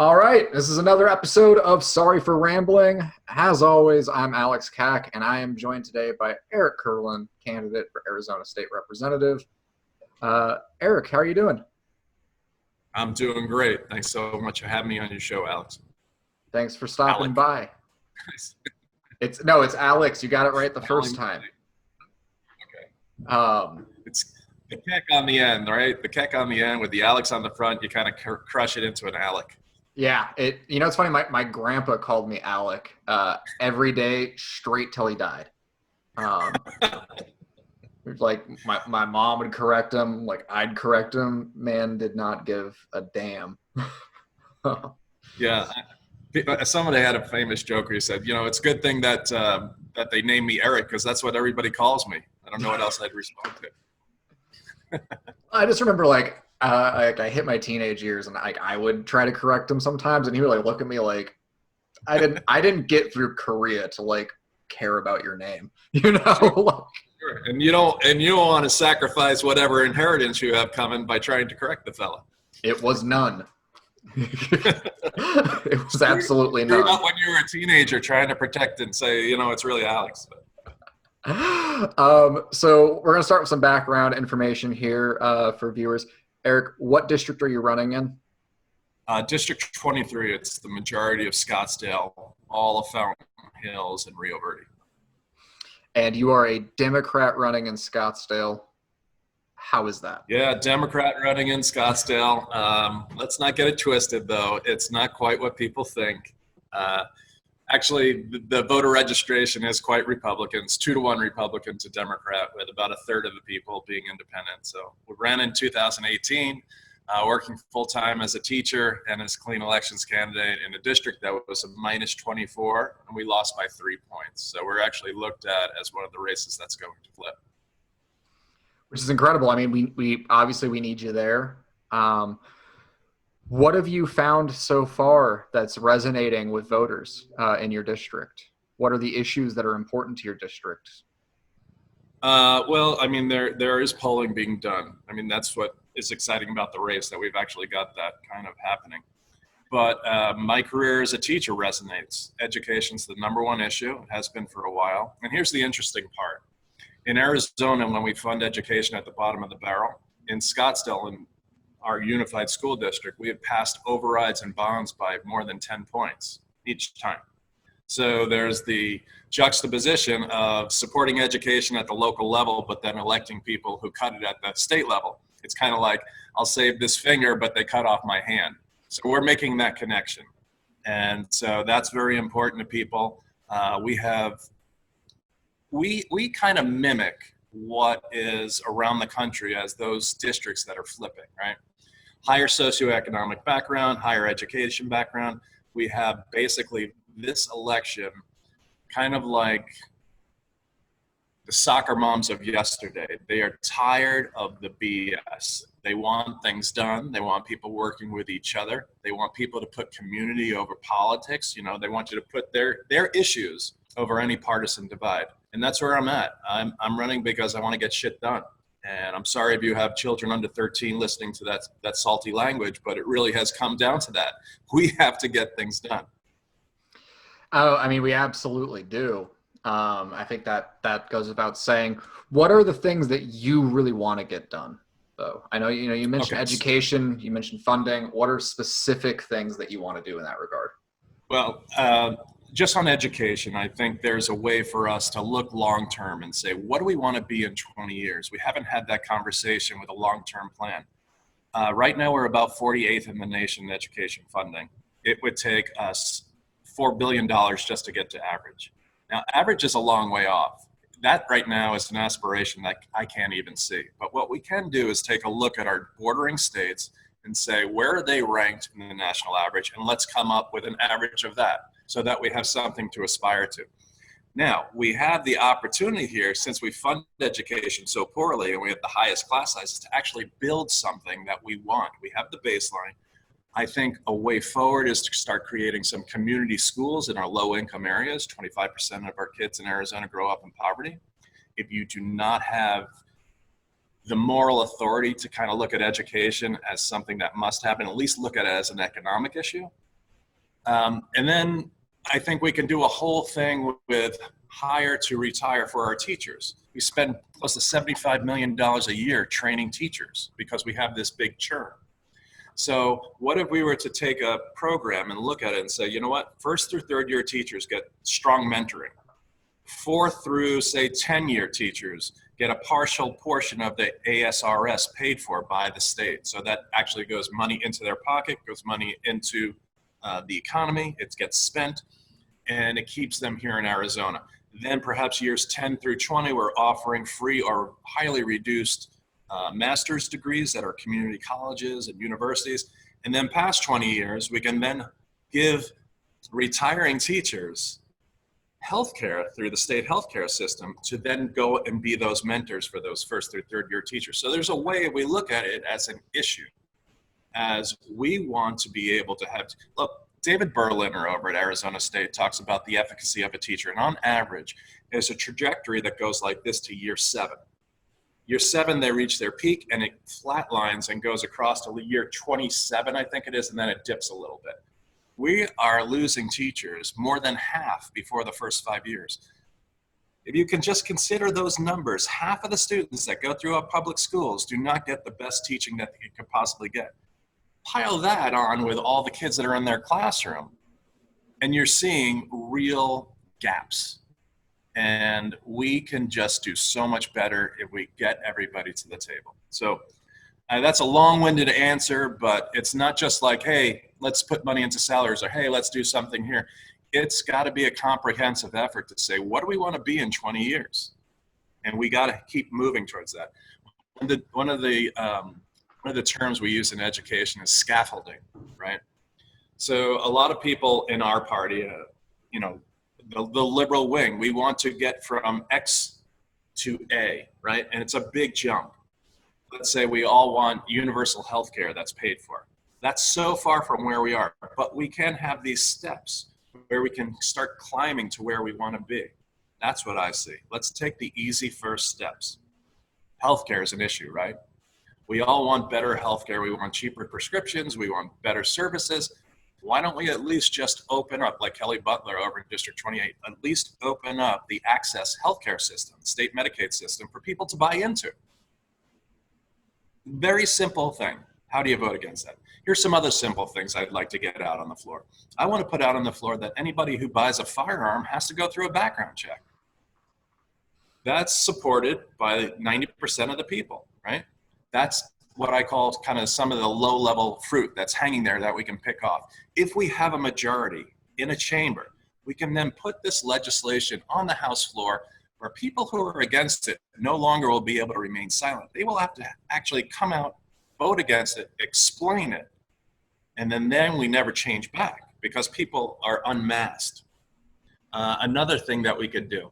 All right, this is another episode of Sorry for Rambling. As always, I'm Alex Kack, and I am joined today by Eric Kurland, candidate for Arizona State Representative. Eric, how are you doing? I'm doing great. Thanks so much for having me on your show, Alex. Thanks for stopping Alec. by. It's Alex. You got it right the first time. Okay. It's the Kack on the end, right? The Kack on the end with the Alex on the front. You kind of crush it into an Alec. Yeah, it's funny. My grandpa called me Alec every day straight till he died. Like my mom would correct him, like I'd correct him. Man did not give a damn. Yeah, somebody had a famous joke where he said, it's a good thing that that they named me Eric because that's what everybody calls me. I don't know what else I'd respond to. I just remember I hit my teenage years and I would try to correct him sometimes, and he would look at me like I didn't get through Korea to care about your name, Sure. And you don't want to sacrifice whatever inheritance you have coming by trying to correct the fella. It was none. It was absolutely none. Not when you were a teenager trying to protect and say, it's really Alex. So we're going to start with some background information here for viewers. Eric, what district are you running in? District 23. It's the majority of Scottsdale, all of Fountain Hills, and Rio Verde. And you are a Democrat running in Scottsdale. How is that? Yeah, Democrat running in Scottsdale. Let's not get it twisted, though. It's not quite what people think. Actually, the voter registration is quite Republicans, 2-to-1 Republican to Democrat, with about a third of the people being independent. So we ran in 2018, working full-time as a teacher and as a clean elections candidate in a district that was a minus 24, and we lost by 3 points. So we're actually looked at as one of the races that's going to flip. Which is incredible. I mean, we obviously we need you there. What have you found so far that's resonating with voters in your district? What are the issues that are important to your district? Well, I mean, there is polling being done. I mean, that's what is exciting about the race, that we've actually got that kind of happening. But my career as a teacher resonates. Education's the number one issue. It has been for a while. And here's the interesting part. In Arizona, when we fund education at the bottom of the barrel, in Scottsdale, in our unified school district, we have passed overrides and bonds by more than 10 points each time. So there's the juxtaposition of supporting education at the local level, but then electing people who cut it at the state level. It's kind of like, I'll save this finger, but they cut off my hand. So we're making that connection. And so that's very important to people. We kind of mimic what is around the country as those districts that are flipping, right? Higher socioeconomic background, higher education background. We have basically this election kind of like the soccer moms of yesterday. They are tired of the BS. They want things done. They want people working with each other. They want people to put community over politics. They want you to put their issues over any partisan divide. And that's where I'm at. I'm running because I want to get shit done. And I'm sorry if you have children under 13 listening to that salty language, but it really has come down to that. We have to get things done. Oh, I mean, we absolutely do. I think that goes without saying. What are the things that you really want to get done, though? I know you mentioned education, you mentioned funding. What are specific things that you want to do in that regard? Well, just on education, I think there's a way for us to look long-term and say, what do we want to be in 20 years? We haven't had that conversation with a long-term plan. Right now, we're about 48th in the nation in education funding. It would take us $4 billion just to get to average. Now, average is a long way off. That right now is an aspiration that I can't even see. But what we can do is take a look at our bordering states and say, where are they ranked in the national average? And let's come up with an average of that, so that we have something to aspire to. Now, we have the opportunity here, since we fund education so poorly and we have the highest class sizes, to actually build something that we want. We have the baseline. I think a way forward is to start creating some community schools in our low-income areas. 25% of our kids in Arizona grow up in poverty. If you do not have the moral authority to kind of look at education as something that must happen, at least look at it as an economic issue, And then I think we can do a whole thing with hire to retire for our teachers. We spend close to $75 million a year training teachers because we have this big churn. So what if we were to take a program and look at it and say, you know what, first through third year teachers get strong mentoring. 4th through, say, 10-year teachers get a partial portion of the ASRS paid for by the state. So that actually goes money into their pocket, goes money into the economy, it gets spent, and it keeps them here in Arizona. Then perhaps years 10 through 20, we're offering free or highly reduced master's degrees at our community colleges and universities. And then past 20 years, we can then give retiring teachers healthcare through the state healthcare system to then go and be those mentors for those first through third year teachers. So there's a way we look at it as an issue, as we want to be able to have, look, David Berliner over at Arizona State talks about the efficacy of a teacher. And on average, there's a trajectory that goes like this to year 7. Year 7, they reach their peak and it flatlines and goes across to year 27, I think it is, and then it dips a little bit. We are losing teachers more than half before the first 5 years. If you can just consider those numbers, half of the students that go through our public schools do not get the best teaching that they could possibly get. Pile that on with all the kids that are in their classroom, and you're seeing real gaps. And we can just do so much better if we get everybody to the table. So that's a long-winded answer, but it's not just like, hey, let's put money into salaries, or hey, let's do something here. It's got to be a comprehensive effort to say, what do we want to be in 20 years? And we got to keep moving towards that. One of the terms we use in education is scaffolding, right? So a lot of people in our party, the liberal wing, we want to get from X to A, right? And it's a big jump. Let's say we all want universal health care that's paid for. That's so far from where we are, but we can have these steps where we can start climbing to where we want to be. That's what I see. Let's take the easy first steps. Healthcare is an issue, right? We all want better healthcare. We want cheaper prescriptions. We want better services. Why don't we at least just open up, like Kelly Butler over in District 28, at least open up the access healthcare system, state Medicaid system, for people to buy into? Very simple thing. How do you vote against that? Here's some other simple things I'd like to get out on the floor. I want to put out on the floor that anybody who buys a firearm has to go through a background check. That's supported by 90% of the people, right? That's what I call kind of some of the low-level fruit that's hanging there that we can pick off. If we have a majority in a chamber, we can then put this legislation on the House floor where people who are against it no longer will be able to remain silent. They will have to actually come out, vote against it, explain it, and then we never change back because people are unmasked. Another thing that we could do,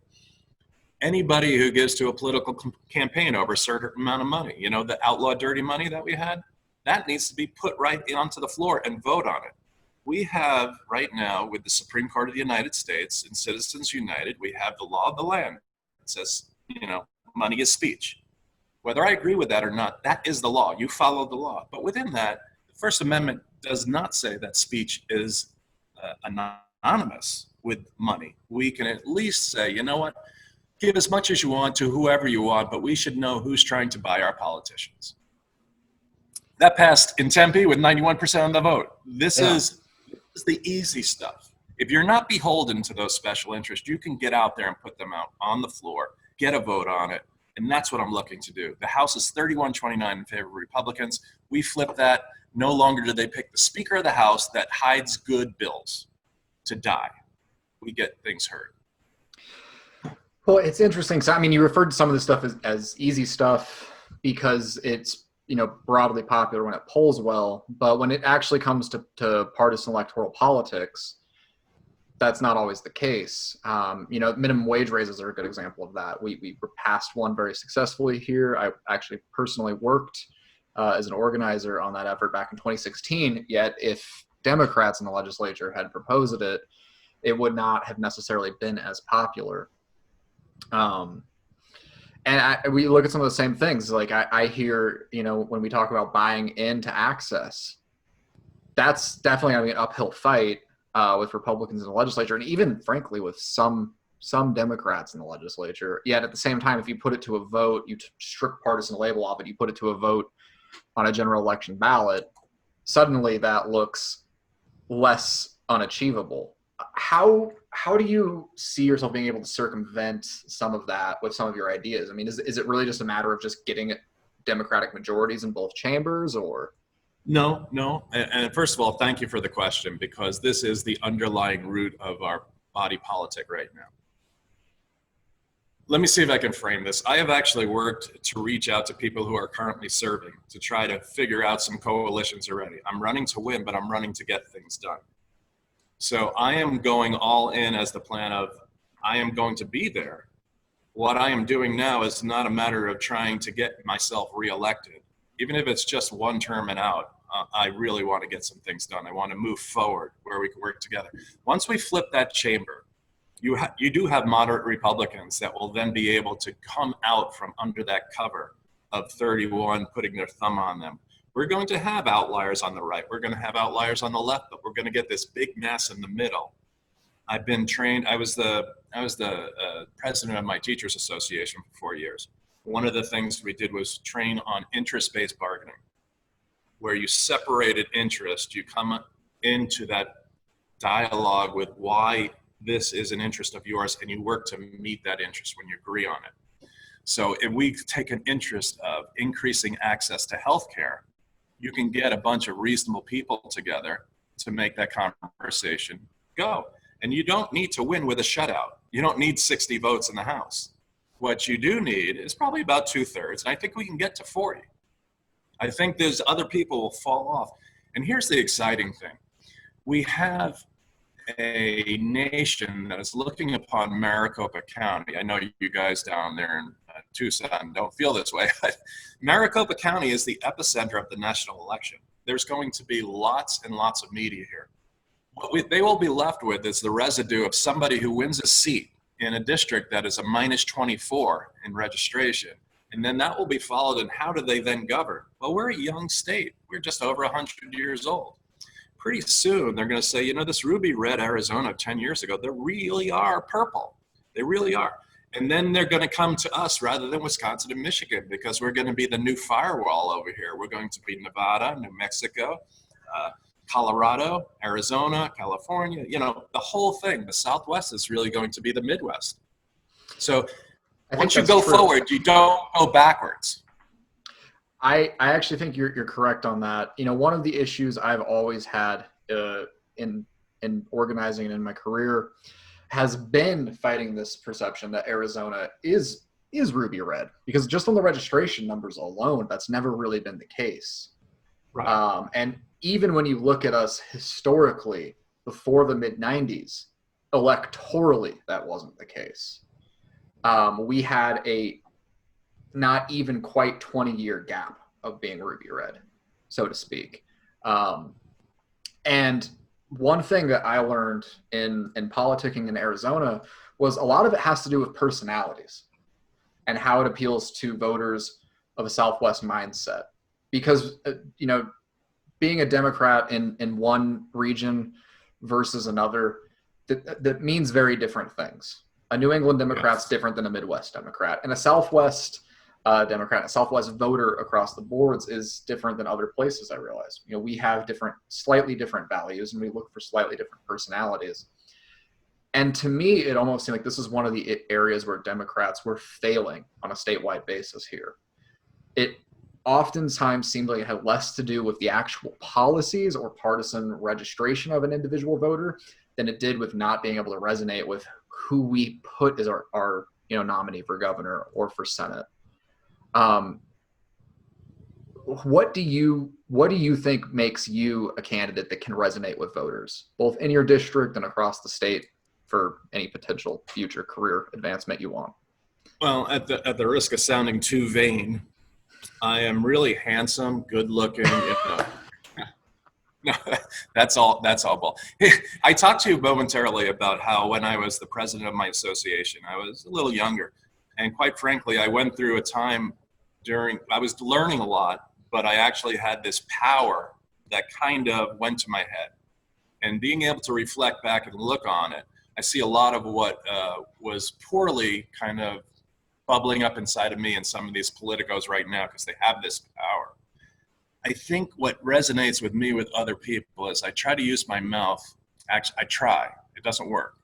anybody who gives to a political campaign over a certain amount of money, the outlaw dirty money that we had, that needs to be put right onto the floor and vote on it. We have right now with the Supreme Court of the United States and Citizens United, we have the law of the land. It says, money is speech. Whether I agree with that or not, that is the law. You follow the law. But within that, the First Amendment does not say that speech is anonymous with money. We can at least say, you know what? Give as much as you want to whoever you want, but we should know who's trying to buy our politicians. That passed in Tempe with 91% of the vote. This is the easy stuff. If you're not beholden to those special interests, you can get out there and put them out on the floor, get a vote on it, and that's what I'm looking to do. The House is 31-29 in favor of Republicans. We flip that. No longer do they pick the Speaker of the House that hides good bills to die. We get things heard. Well, it's interesting. So, you referred to some of this stuff as easy stuff because it's, broadly popular when it polls well. But when it actually comes to partisan electoral politics, that's not always the case. Minimum wage raises are a good example of that. We passed one very successfully here. I actually personally worked as an organizer on that effort back in 2016. Yet if Democrats in the legislature had proposed it, it would not have necessarily been as popular. We look at some of the same things. Like I hear, when we talk about buying into access, that's definitely going to be an uphill fight. with Republicans in the legislature, and even frankly with some Democrats in the legislature. Yet at the same time, if you put it to a vote, you strip partisan label off it, you put it to a vote on a general election ballot, suddenly that looks less unachievable. How do you see yourself being able to circumvent some of that with some of your ideas? I mean, is it really just a matter of just getting Democratic majorities in both chambers, or? No. And first of all, thank you for the question, because this is the underlying root of our body politic right now. Let me see if I can frame this. I have actually worked to reach out to people who are currently serving to try to figure out some coalitions already. I'm running to win, but I'm running to get things done. So I am going all in as the plan of, I am going to be there. What I am doing now is not a matter of trying to get myself reelected. Even if it's just one term and out, I really want to get some things done. I want to move forward where we can work together. Once we flip that chamber, you do have moderate Republicans that will then be able to come out from under that cover of 31, putting their thumb on them. We're going to have outliers on the right. We're going to have outliers on the left, but we're going to get this big mass in the middle. I've been trained. I was the president of my teachers association for 4 years. One of the things we did was train on interest-based bargaining, where you separated interest. You come into that dialogue with why this is an interest of yours, and you work to meet that interest when you agree on it. So if we take an interest of increasing access to healthcare, you can get a bunch of reasonable people together to make that conversation go. And you don't need to win with a shutout. You don't need 60 votes in the House. What you do need is probably about 2/3, and I think we can get to 40. I think there's other people will fall off. And here's the exciting thing. We have a nation that is looking upon Maricopa County. I know you guys down there in Tucson don't feel this way, but Maricopa County is the epicenter of the national election. There's going to be lots and lots of media here. What they will be left with is the residue of somebody who wins a seat in a district that is a -24 in registration. And then that will be followed in how do they then govern? Well, we're a young state. We're just over 100 years old. Pretty soon they're going to say, you know, this ruby red Arizona 10 years ago, they really are purple. They really are. And then they're going to come to us rather than Wisconsin and Michigan, because we're going to be the new firewall over here. We're going to be Nevada, New Mexico, Colorado, Arizona, California, you know, the whole thing. The Southwest is really going to be the Midwest. So once you go forward, you don't go backwards. I actually think you're correct on that. You know, one of the issues I've always had in organizing and in my career has been fighting this perception that Arizona is ruby red, because just on the registration numbers alone, that's never really been the case. Right. And even when you look at us historically before the mid-90s, electorally, that wasn't the case. We had a not even quite 20-year gap of being ruby red, so to speak. And one thing that I learned in politicking in Arizona was a lot of it has to do with personalities and how it appeals to voters of a Southwest mindset. Because, you know, being a Democrat in one region versus another, that means very different things. A New England Democrat's different than a Midwest Democrat, and a Southwest Democrat, a Southwest voter across the boards is different than other places. I realize, you know, we have slightly different values, and we look for slightly different personalities. And to me, it almost seemed like this is one of the areas where Democrats were failing on a statewide basis here. It oftentimes seemed like it had less to do with the actual policies or partisan registration of an individual voter than it did with not being able to resonate with who we put as our nominee for governor or for Senate. What do you think makes you a candidate that can resonate with voters, both in your district and across the state, for any potential future career advancement you want? Well, at the risk of sounding too vain, I am really handsome, good looking. No, that's all bull. I talked to you momentarily about how when I was the president of my association, I was a little younger. And quite frankly, I went through a time I was learning a lot, but I actually had this power that kind of went to my head. And being able to reflect back and look on it, I see a lot of what was poorly kind of bubbling up inside of me and some of these politicos right now, because they have this power. I think what resonates with me with other people is I try to use my mouth. Actually, I try. It doesn't work.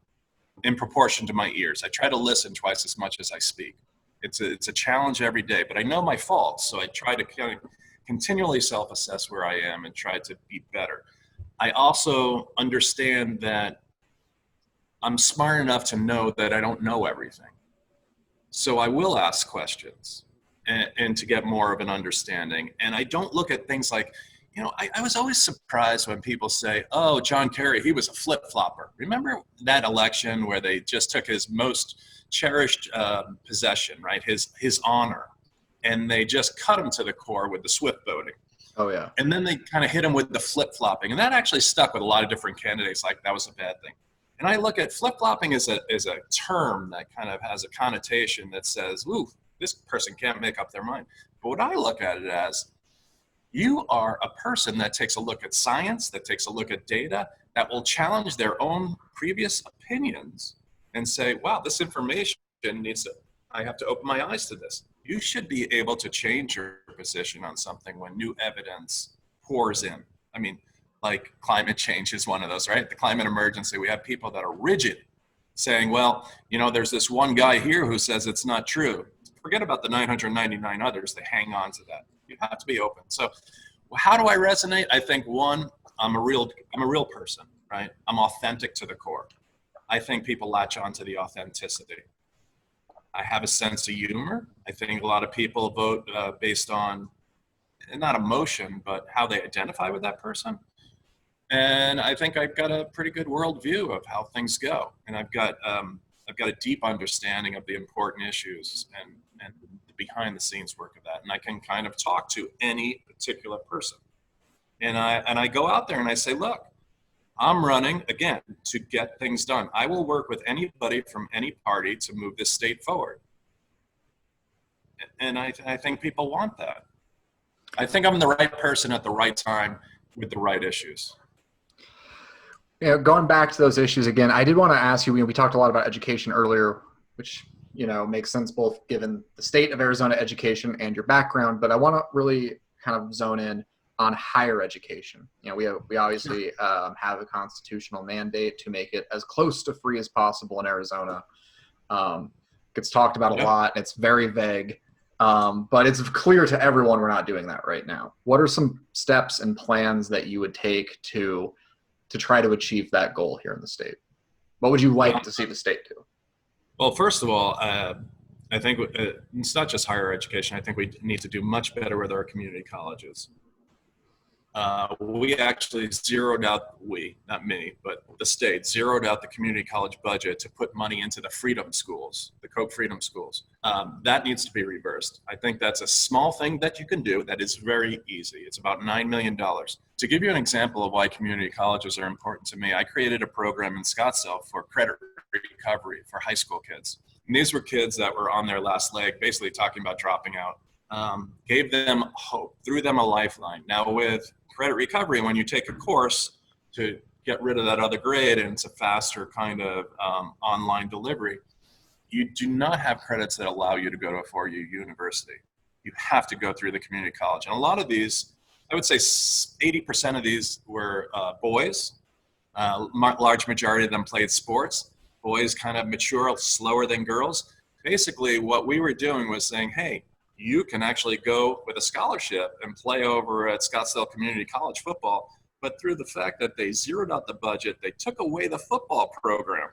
In proportion to my ears. I try to listen twice as much as I speak. It's a challenge every day, but I know my faults, so I try to kind of continually self-assess where I am and try to be better. I also understand that I'm smart enough to know that I don't know everything. So I will ask questions and to get more of an understanding. And I don't look at things like, you know, I was always surprised when people say, oh, John Kerry, he was a flip-flopper. Remember that election where they just took his most cherished possession, right? His honor. And they just cut him to the core with the swift voting. Oh, yeah. And then they kind of hit him with the flip-flopping. And that actually stuck with a lot of different candidates, like that was a bad thing. And I look at flip-flopping as a term that kind of has a connotation that says, ooh, this person can't make up their mind. But what I look at it as, you are a person that takes a look at science, that takes a look at data, that will challenge their own previous opinions and say, wow, this information I have to open my eyes to this. You should be able to change your position on something when new evidence pours in. I mean, like climate change is one of those, right? The climate emergency, we have people that are rigid saying, well, you know, there's this one guy here who says it's not true. Forget about the 999 others. They hang on to that. You have to be open. So how do I resonate? I think one, I'm a real person, right? I'm authentic to the core. I think people latch on to the authenticity. I have a sense of humor. I think a lot of people vote based on, not emotion, but how they identify with that person. And I think I've got a pretty good worldview of how things go. And I've got a deep understanding of the important issues and the behind the scenes work of that. And I can kind of talk to any particular person. And I go out there and I say, look, I'm running, again, to get things done. I will work with anybody from any party to move this state forward. And I think people want that. I think I'm the right person at the right time with the right issues. You know, going back to those issues again, I did want to ask you, we talked a lot about education earlier, which, you know, makes sense both given the state of Arizona education and your background, but I want to really kind of zone in on higher education. You know, we obviously have a constitutional mandate to make it as close to free as possible in Arizona. Gets talked about a lot. It's very vague, but it's clear to everyone we're not doing that right now. What are some steps and plans that you would take to try to achieve that goal here in the state? What would you like to see the state do? Well, first of all, I think it's not just higher education. I think we need to do much better with our community colleges. We actually zeroed out, not me, but the state zeroed out the community college budget to put money into the freedom schools, the Koch freedom schools. That needs to be reversed. I think that's a small thing that you can do that is very easy. It's about $9 million. To give you an example of why community colleges are important to me, I created a program in Scottsdale for credit recovery for high school kids. And these were kids that were on their last leg, basically talking about dropping out. Gave them hope, threw them a lifeline. Now with credit recovery, when you take a course to get rid of that other grade and it's a faster kind of online delivery, you do not have credits that allow you to go to a four-year university. You have to go through the community college. And a lot of these, I would say 80% of these were boys. Large majority of them played sports. Boys kind of mature slower than girls. Basically, what we were doing was saying, hey, you can actually go with a scholarship and play over at Scottsdale Community College football. But through the fact that they zeroed out the budget, they took away the football program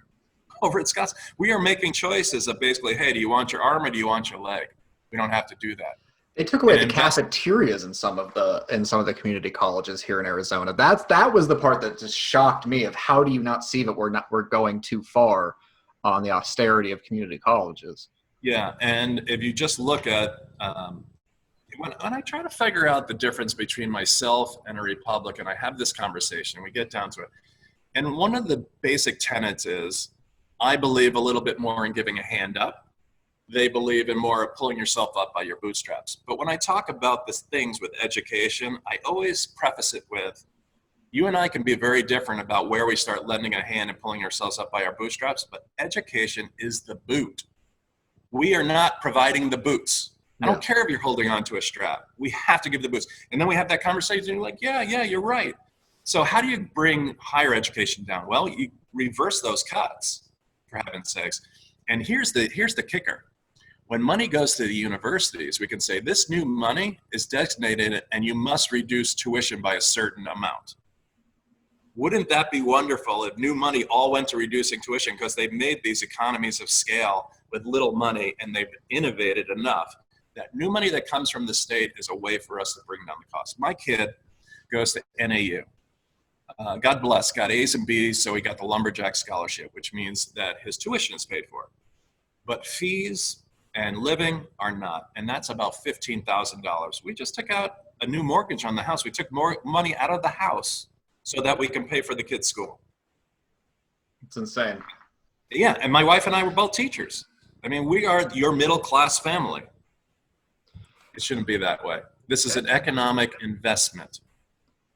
over at Scottsdale. We are making choices of basically, hey, do you want your arm or do you want your leg? We don't have to do that. They took away the cafeterias in some of the community colleges here in Arizona. That was the part that just shocked me of how do you not see that we're going too far on the austerity of community colleges. Yeah, and if you just look at when I try to figure out the difference between myself and a Republican, I have this conversation, we get down to it. And one of the basic tenets is I believe a little bit more in giving a hand up. They believe in more of pulling yourself up by your bootstraps. But when I talk about these things with education, I always preface it with, You and I can be very different about where we start lending a hand and pulling ourselves up by our bootstraps, but education is the boot. We are not providing the boots. I don't care if you're holding on to a strap. We have to give the boots. And then we have that conversation and you're like, yeah, you're right. So how do you bring higher education down? Well, you reverse those cuts, for heaven's sakes. And here's the kicker. When money goes to the universities, we can say this new money is designated and you must reduce tuition by a certain amount. Wouldn't that be wonderful if new money all went to reducing tuition, because they've made these economies of scale with little money and they've innovated enough that new money that comes from the state is a way for us to bring down the cost. My kid goes to NAU. God bless, got A's and B's, so he got the lumberjack scholarship, which means that his tuition is paid for. But fees and living are not, and that's about $15,000. We just took out a new mortgage on the house. We took more money out of the house so that we can pay for the kids' school. It's insane. Yeah, and my wife and I were both teachers. I mean, we are your middle-class family. It shouldn't be that way. This is an economic investment.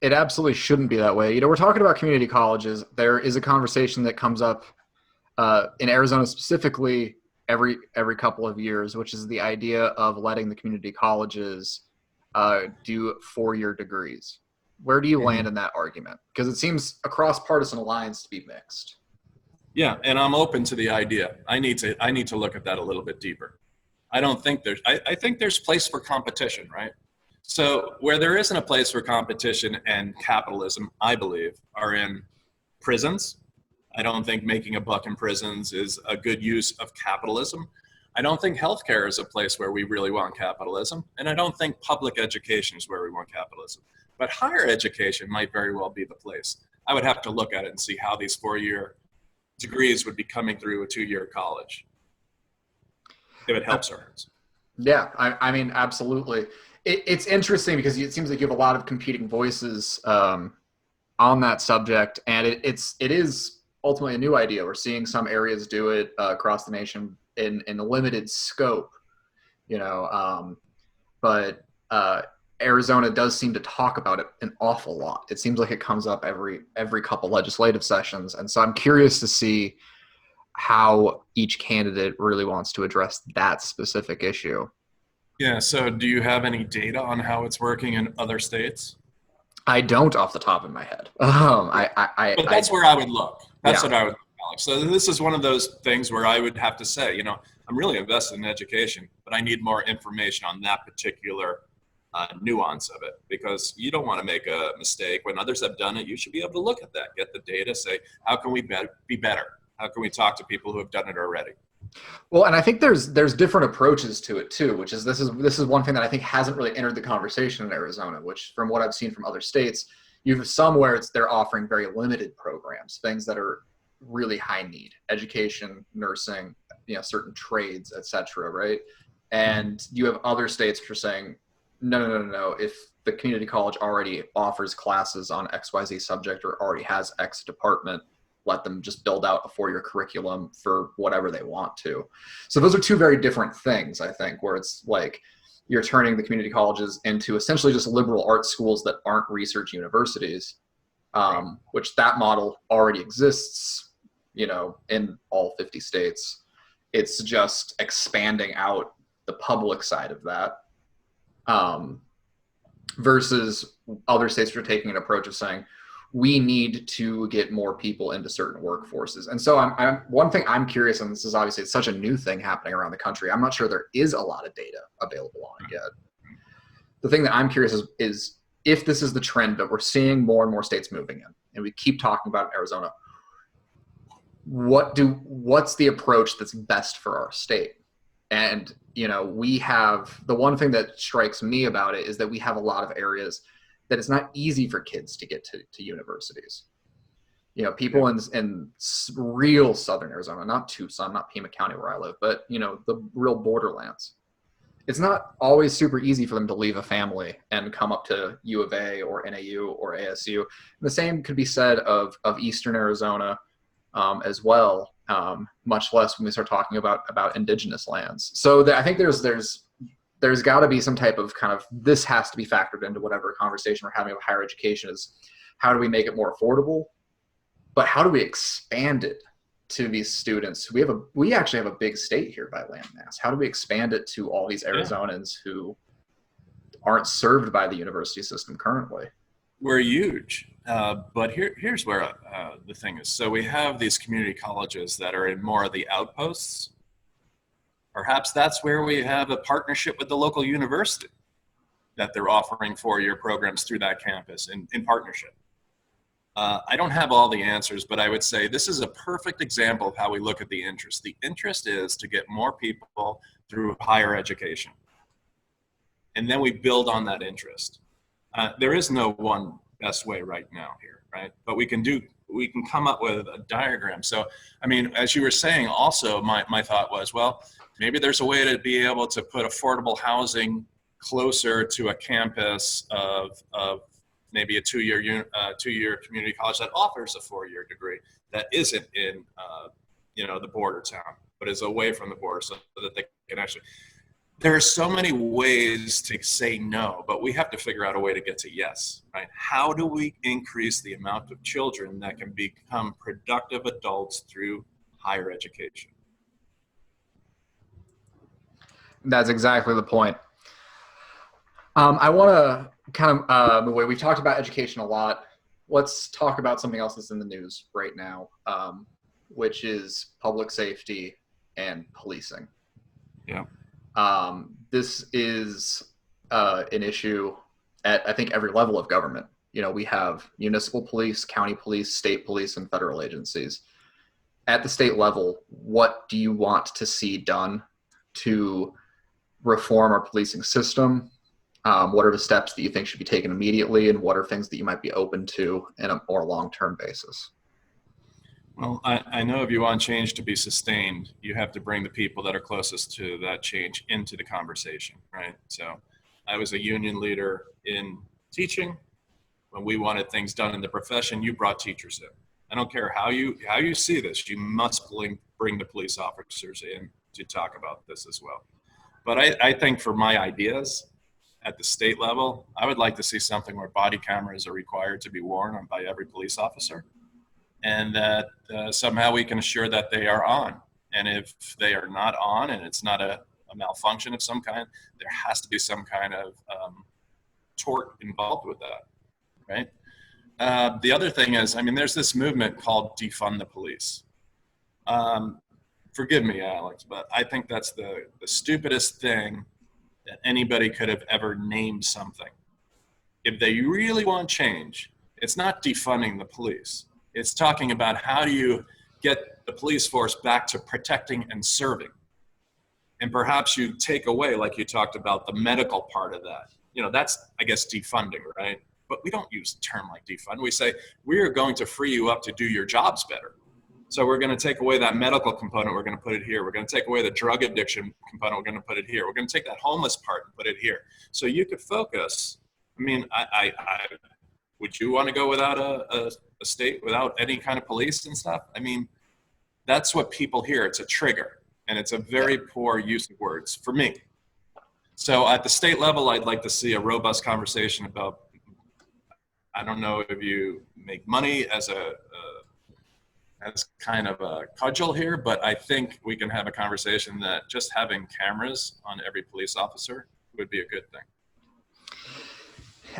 It absolutely shouldn't be that way. You know, we're talking about community colleges. There is a conversation that comes up in Arizona specifically every couple of years, which is the idea of letting the community colleges do 4-year degrees. Where do you land in that argument? Because it seems across partisan lines to be mixed. Yeah, and I'm open to the idea. I need to look at that a little bit deeper. I don't think I think there's place for competition, right? So where there isn't a place for competition and capitalism, I believe, are in prisons. I don't think making a buck in prisons is a good use of capitalism. I don't think healthcare is a place where we really want capitalism. And I don't think public education is where we want capitalism. But higher education might very well be the place. I would have to look at it and see how these 4-year degrees would be coming through a 2-year college. If it helps our hurts. Yeah, I mean, absolutely. It's interesting because it seems like you have a lot of competing voices on that subject, and it is ultimately a new idea. We're seeing some areas do it across the nation in a limited scope, you know, but Arizona does seem to talk about it an awful lot. It seems like it comes up every couple legislative sessions, and so I'm curious to see how each candidate really wants to address that specific issue. Yeah, so do you have any data on how it's working in other states? I don't off the top of my head. But that's where I would look. That's what I would look, Alex. So this is one of those things where I would have to say, you know, I'm really invested in education, but I need more information on that particular nuance of it, because you don't want to make a mistake. When others have done it, you should be able to look at that, get the data, say, how can we be better? How can we talk to people who have done it already? Well, and I think there's different approaches to it too, which is this is one thing that I think hasn't really entered the conversation in Arizona, which from what I've seen from other states, you have some where they're offering very limited programs, things that are really high need, education, nursing, you know, certain trades, etc. Right? And you have other states which are saying, no. If the community college already offers classes on XYZ subject or already has X department, let them just build out a 4-year curriculum for whatever they want to. So those are two very different things, I think, where it's like you're turning the community colleges into essentially just liberal arts schools that aren't research universities, which that model already exists, you know, in all 50 states. It's just expanding out the public side of that, versus other states who are taking an approach of saying, we need to get more people into certain workforces. And so I'm one thing I'm curious, and this is obviously it's such a new thing happening around the country. I'm not sure there is a lot of data available on it yet. The thing that I'm curious is if this is the trend that we're seeing more and more states moving in, and we keep talking about Arizona, what's the approach that's best for our state? And, you know, we have, the one thing that strikes me about it is that we have a lot of areas that it's not easy for kids to get to universities. You know, people in real Southern Arizona, not Tucson, not Pima County where I live, but, you know, the real borderlands. It's not always super easy for them to leave a family and come up to U of A or NAU or ASU. And the same could be said of Eastern Arizona as well, much less when we start talking about indigenous lands. So I think there's got to be some type of kind of, this has to be factored into whatever conversation we're having about higher education, is how do we make it more affordable, but how do we expand it to these students? We actually have a big state here by land mass. How do we expand it to all these Arizonans who aren't served by the university system currently? We're huge. But here's where the thing is. So we have these community colleges that are in more of the outposts. Perhaps that's where we have a partnership with the local university, that they're offering 4-year programs through that campus in partnership. I don't have all the answers, but I would say this is a perfect example of how we look at the interest. The interest is to get more people through higher education. And then we build on that interest. There is no one best way right now here, right? But we can come up with a diagram. So, I mean, as you were saying, also my thought was, well, maybe there's a way to be able to put affordable housing closer to a campus of maybe a two-year community college that offers a 4-year degree that isn't in the border town, but is away from the border, so that they can actually. There are so many ways to say no, but we have to figure out a way to get to yes, right? How do we increase the amount of children that can become productive adults through higher education? That's exactly the point. I want to kind of move away. We've talked about education a lot. Let's talk about something else that's in the news right now, which is public safety and policing. Yeah. This is an issue at, I think, every level of government. You know, we have municipal police, county police, state police, and federal agencies. At the state level, what do you want to see done to reform our policing system? What are the steps that you think should be taken immediately, and what are things that you might be open to in a more long-term basis? Well, I know if you want change to be sustained, you have to bring the people that are closest to that change into the conversation, right? So I was a union leader in teaching. When we wanted things done in the profession, you brought teachers in. I don't care how you see this, you must bring the police officers in to talk about this as well. But I think for my ideas at the state level, I would like to see something where body cameras are required to be worn by every police officer, and that somehow we can assure that they are on. And if they are not on, and it's not a malfunction of some kind, there has to be some kind of tort involved with that, right? The other thing is, I mean, there's this movement called defund the police. Forgive me, Alex, but I think that's the stupidest thing that anybody could have ever named something. If they really want change, it's not defunding the police. It's talking about how do you get the police force back to protecting and serving. And perhaps you take away, like you talked about, the medical part of that. You know, that's, I guess, defunding, right? But we don't use a term like defund. We say, we are going to free you up to do your jobs better. So we're going to take away that medical component. We're going to put it here. We're going to take away the drug addiction component. We're going to put it here. We're going to take that homeless part and put it here. So you could focus. I mean, would you want to go without a state, without any kind of police and stuff? I mean, that's what people hear. It's a trigger, and it's a very poor use of words for me. So at the state level, I'd like to see a robust conversation about, I don't know if you make money as kind of a cudgel here, but I think we can have a conversation that just having cameras on every police officer would be a good thing.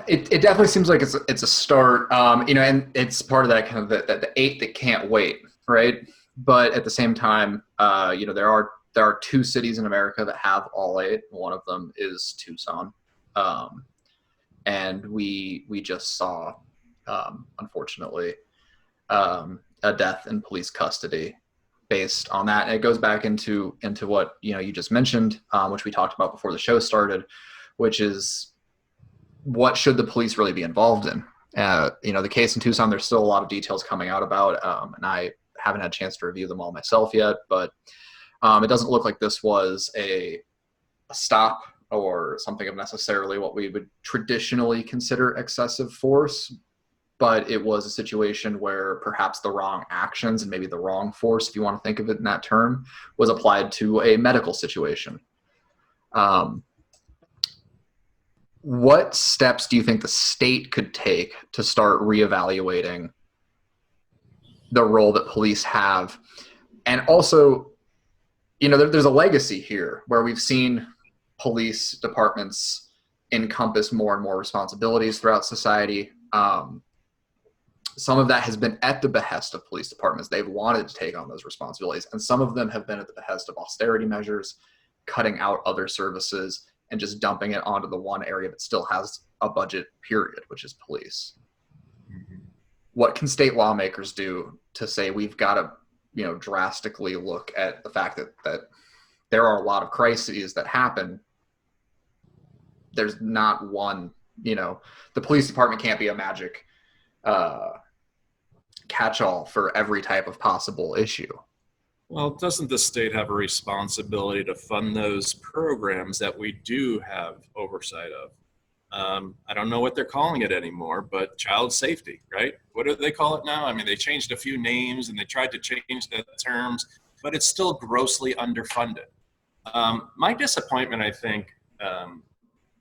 It definitely seems like it's a start, and it's part of that kind of the eight that can't wait, right? But at the same time, there are 2 cities in America that have all 8. One of them is Tucson, and we just saw, unfortunately, a death in police custody based on that. And it goes back into what you just mentioned, which we talked about before the show started, which is, what should the police really be involved in? The case in Tucson, there's still a lot of details coming out about, and I haven't had a chance to review them all myself yet, but it doesn't look like this was a stop or something of necessarily what we would traditionally consider excessive force, but it was a situation where perhaps the wrong actions and maybe the wrong force, if you want to think of it in that term, was applied to a medical situation. what steps do you think the state could take to start reevaluating the role that police have? And also, there's a legacy here where we've seen police departments encompass more and more responsibilities throughout society. Some of that has been at the behest of police departments. They've wanted to take on those responsibilities, and some of them have been at the behest of austerity measures, cutting out other services, and just dumping it onto the one area that still has a budget, period, which is police. Mm-hmm. What can state lawmakers do to say we've got to, drastically look at the fact that there are a lot of crises that happen? There's not one, the police department can't be a magic catch-all for every type of possible issue. Well, doesn't the state have a responsibility to fund those programs that we do have oversight of? I don't know what they're calling it anymore, but child safety, right? What do they call it now? I mean, they changed a few names and they tried to change the terms, but it's still grossly underfunded. My disappointment, I think,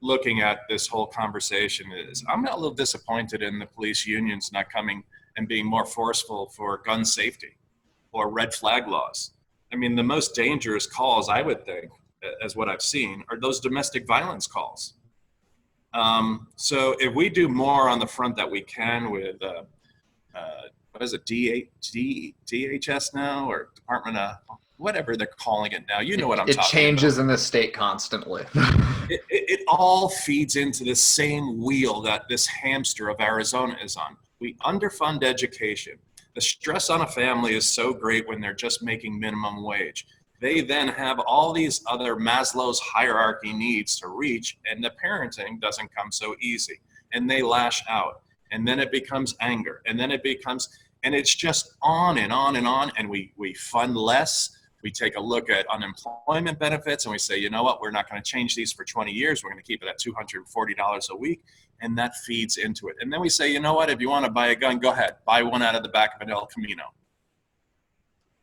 looking at this whole conversation is I'm a little disappointed in the police unions not coming and being more forceful for gun safety or red flag laws. I mean, the most dangerous calls, I would think, as what I've seen, are those domestic violence calls. So if we do more on the front that we can with, what is it, DHS now, or Department of, whatever they're calling it now, you know what I'm talking about. It changes in the state constantly. It all feeds into the same wheel that this hamster of Arizona is on. We underfund education. The stress on a family is so great when they're just making minimum wage. They then have all these other Maslow's hierarchy needs to reach, and the parenting doesn't come so easy. And they lash out. And then it becomes anger. And then and it's just on and on and on. And we fund less. We take a look at unemployment benefits and we say, you know what, we're not going to change these for 20 years. We're going to keep it at $240 a week. And that feeds into it. And then we say, you know what, if you want to buy a gun, go ahead. Buy one out of the back of an El Camino.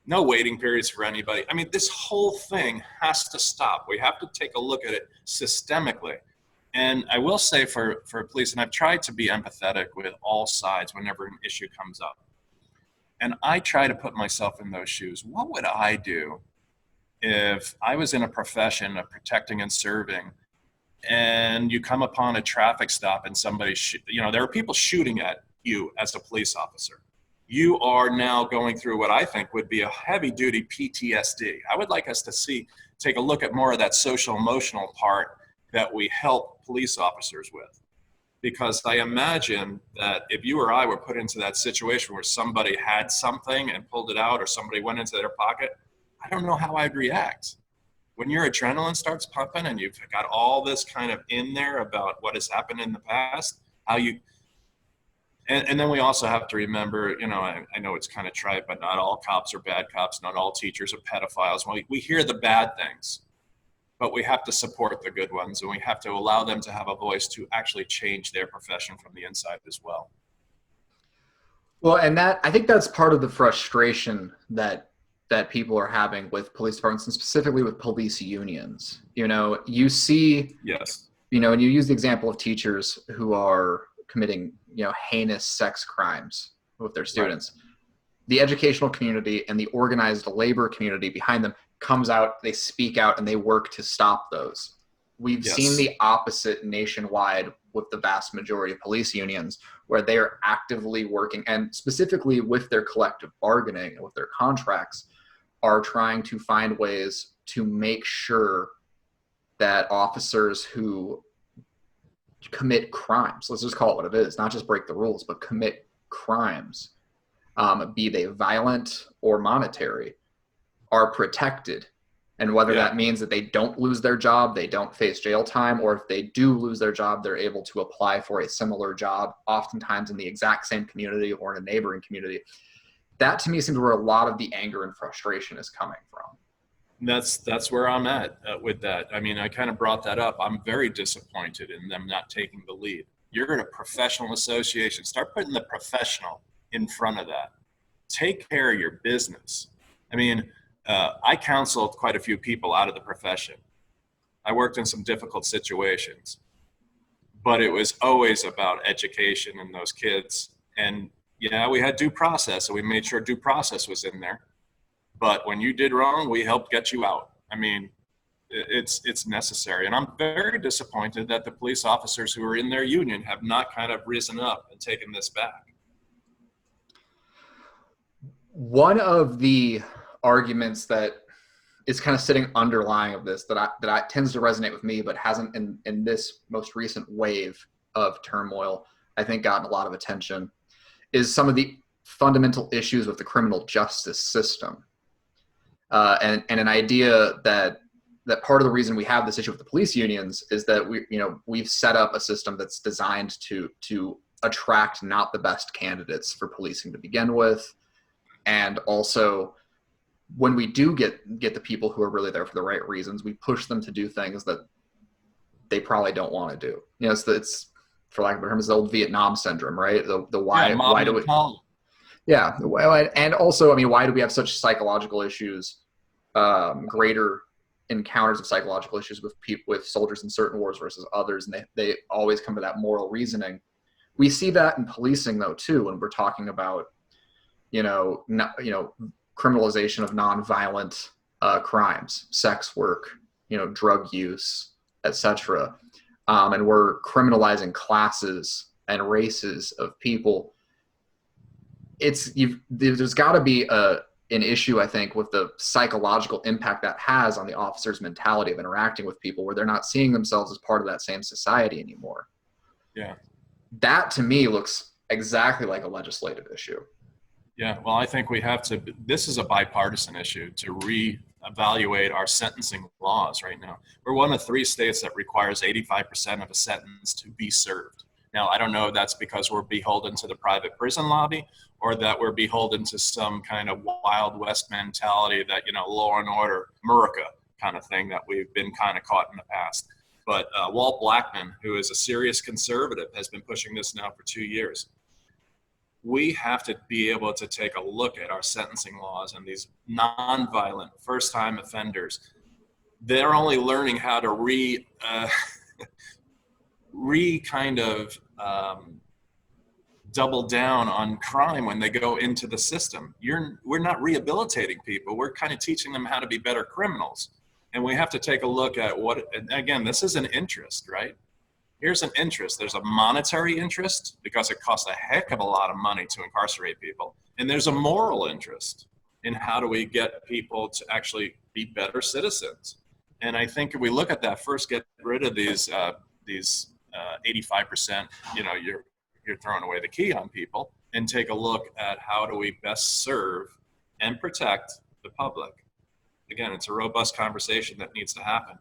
No waiting periods for anybody. I mean, this whole thing has to stop. We have to take a look at it systemically. And I will say for police, and I've tried to be empathetic with all sides whenever an issue comes up. And I try to put myself in those shoes. What would I do if I was in a profession of protecting and serving, and you come upon a traffic stop and somebody, there are people shooting at you as a police officer. You are now going through what I think would be a heavy duty PTSD. I would like us to take a look at more of that social emotional part that we help police officers with. Because I imagine that if you or I were put into that situation where somebody had something and pulled it out, or somebody went into their pocket, I don't know how I'd react. When your adrenaline starts pumping and you've got all this kind of in there about what has happened in the past, and then we also have to remember, I know it's kind of trite, but not all cops are bad cops, not all teachers are pedophiles. We hear the bad things, but we have to support the good ones, and we have to allow them to have a voice to actually change their profession from the inside as well. Well, and I think that's part of the frustration that people are having with police departments, and specifically with police unions. You see, yes, and you use the example of teachers who are committing, heinous sex crimes with their students. Right. The educational community and the organized labor community behind them comes out, they speak out, and they work to stop those. We've seen the opposite nationwide with the vast majority of police unions, where they are actively working, and specifically with their collective bargaining and with their contracts, are trying to find ways to make sure that officers who commit crimes, let's just call it what it is, not just break the rules, but commit crimes, be they violent or monetary, are protected. And whether that means that they don't lose their job, they don't face jail time, or if they do lose their job, they're able to apply for a similar job, oftentimes in the exact same community or in a neighboring community. That to me seems where a lot of the anger and frustration is coming from. That's where I'm at with that. I mean, I kind of brought that up. I'm very disappointed in them not taking the lead. You're in a professional association. Start putting the professional in front of that. Take care of your business. I mean, I counseled quite a few people out of the profession. I worked in some difficult situations. but it was always about education and those kids. And yeah, we had due process, so we made sure due process was in there. But when you did wrong, we helped get you out. I mean, it's necessary. And I'm very disappointed that the police officers who are in their union have not kind of risen up and taken this back. One of the arguments that is kind of sitting underlying of this that tends to resonate with me, but hasn't in this most recent wave of turmoil, I think gotten a lot of attention, is some of the fundamental issues with the criminal justice system. And an idea that part of the reason we have this issue with the police unions is that we've set up a system that's designed to attract not the best candidates for policing to begin with. And also, when we do get the people who are really there for the right reasons, we push them to do things that they probably don't want to do. It's for lack of a better term, it's the old Vietnam syndrome, right? Why do we? Yeah, and also, I mean, why do we have such psychological issues, greater encounters of psychological issues with soldiers in certain wars versus others, and they always come to that moral reasoning. We see that in policing, though, too, when we're talking about criminalization of nonviolent crimes, sex work, drug use, etc. And we're criminalizing classes and races of people. There's got to be an issue, I think, with the psychological impact that has on the officer's mentality of interacting with people, where they're not seeing themselves as part of that same society anymore. Yeah. That, to me, looks exactly like a legislative issue. Yeah, well, I think this is a bipartisan issue to reevaluate our sentencing laws right now. We're one of 3 states that requires 85% of a sentence to be served. Now, I don't know if that's because we're beholden to the private prison lobby or that we're beholden to some kind of Wild West mentality that, law and order, America kind of thing that we've been kind of caught in the past. But Walt Blackman, who is a serious conservative, has been pushing this now for 2 years. We have to be able to take a look at our sentencing laws and these nonviolent first-time offenders. They're only learning how to double down on crime when they go into the system. We're not rehabilitating people. We're kind of teaching them how to be better criminals. And we have to take a look at and again, this is an interest, right? Here's an interest. There's a monetary interest because it costs a heck of a lot of money to incarcerate people. And there's a moral interest in how do we get people to actually be better citizens. And I think if we look at that, first get rid of these 85%, you're throwing away the key on people, and take a look at how do we best serve and protect the public. Again, it's a robust conversation that needs to happen.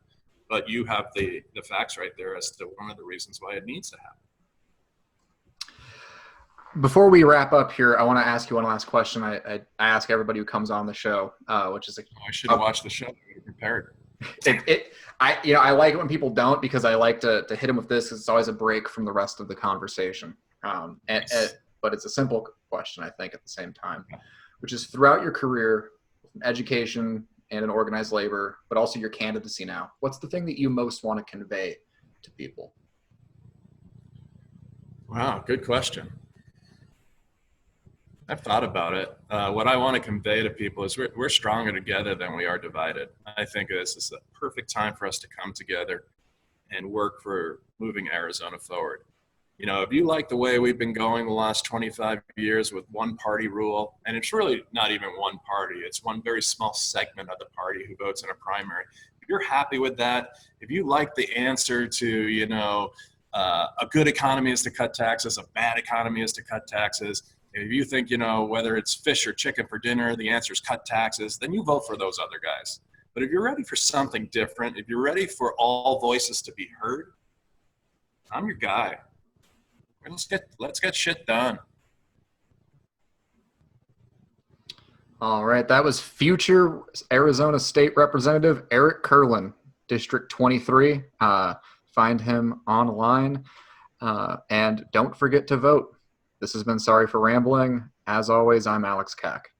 But you have the facts right there as to one of the reasons why it needs to happen. Before we wrap up here, I want to ask you one last question. I ask everybody who comes on the show, which is I should have watched the show. I prepared. I like it when people don't, because I like to hit them with this, because it's always a break from the rest of the conversation. But it's a simple question, I think, at the same time, which is, throughout your career, education and in organized labor, but also your candidacy now, what's the thing that you most want to convey to people? Wow, good question. I've thought about it. What I want to convey to people is we're stronger together than we are divided. I think this is a perfect time for us to come together and work for moving Arizona forward. If you like the way we've been going the last 25 years with one party rule, and it's really not even one party, it's one very small segment of the party who votes in a primary. If you're happy with that, if you like the answer to, a good economy is to cut taxes, a bad economy is to cut taxes, if you think, whether it's fish or chicken for dinner, the answer is cut taxes, then you vote for those other guys. But if you're ready for something different, if you're ready for all voices to be heard, I'm your guy. Let's get shit done. All right. That was future Arizona State Representative Eric Kurland, District 23. Find him online. And don't forget to vote. This has been Sorry for Rambling. As always, I'm Alex Kack.